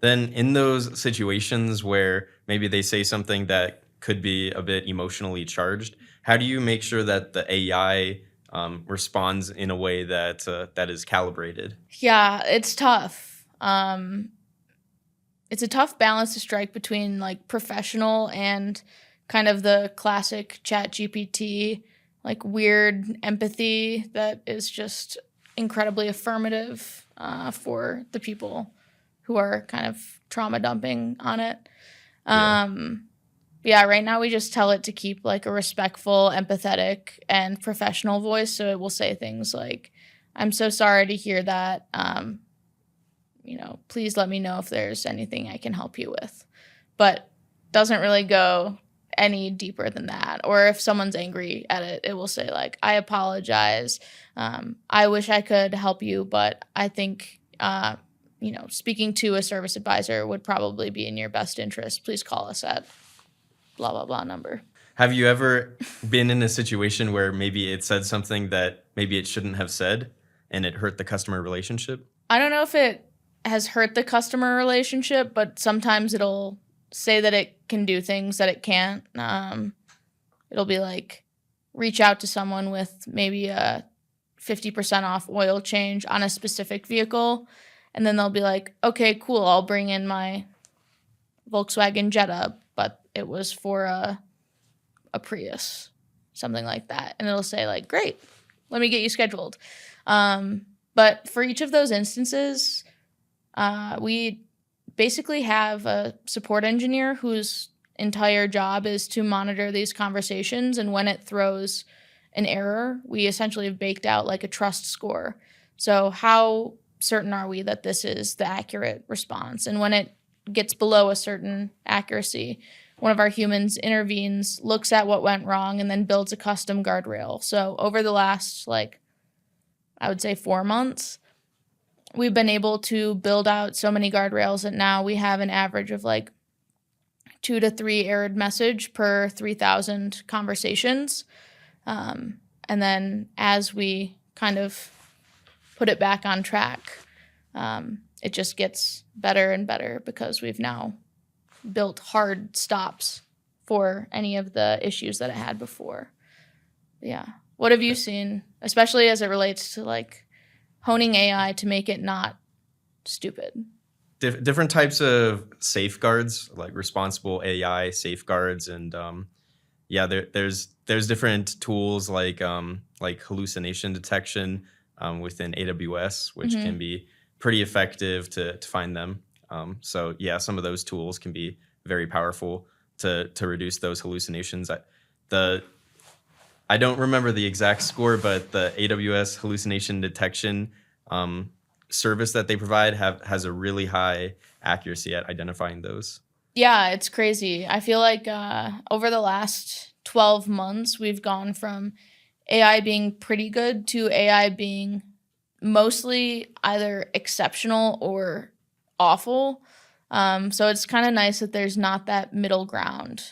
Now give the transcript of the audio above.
Then in those situations where maybe they say something that could be a bit emotionally charged, how do you make sure that the AI responds in a way that that is calibrated? Yeah, it's tough. It's a tough balance to strike between like professional and kind of the classic chat GPT, like weird empathy that is just incredibly affirmative for the people who are kind of trauma dumping on it. Yeah. Um, yeah, right now we just tell it to keep like a respectful, empathetic, and professional voice. So it will say things like, I'm so sorry to hear that. Please let me know if there's anything I can help you with. But doesn't really go any deeper than that. Or if someone's angry at it, it will say like, I apologize. I wish I could help you, but I think, speaking to a service advisor would probably be in your best interest. Please call us at blah, blah, blah number. Have you ever been in a situation where maybe it said something that maybe it shouldn't have said and it hurt the customer relationship? I don't know if it has hurt the customer relationship, but sometimes it'll say that it can do things that it can't. It'll be like reach out to someone with maybe a 50% off oil change on a specific vehicle. And then they'll be like, okay, cool, I'll bring in my Volkswagen Jetta, but it was for a Prius, something like that. And it'll say like, great, let me get you scheduled. But for each of those instances, we basically have a support engineer whose entire job is to monitor these conversations. And when it throws an error, we essentially have baked out like a trust score. So how certain are we that this is the accurate response? And when it gets below a certain accuracy, one of our humans intervenes, looks at what went wrong, and then builds a custom guardrail. So over the last, I would say 4 months, we've been able to build out so many guardrails that now we have an average of 2 to 3 errored message per 3,000 conversations. And then as we kind of put it back on track, it just gets better and better because we've now built hard stops for any of the issues that it had before. Yeah. What have you seen, especially as it relates to honing AI to make it not stupid? Different types of safeguards, like responsible AI safeguards, and there's different tools like hallucination detection within AWS, which Mm-hmm. can be pretty effective to find them. So yeah, some of those tools can be very powerful to reduce those hallucinations. I don't remember the exact score, but the AWS hallucination detection service that they provide has a really high accuracy at identifying those. Yeah, it's crazy. I feel like over the last 12 months, we've gone from AI being pretty good to AI being mostly either exceptional or awful. So it's kind of nice that there's not that middle ground.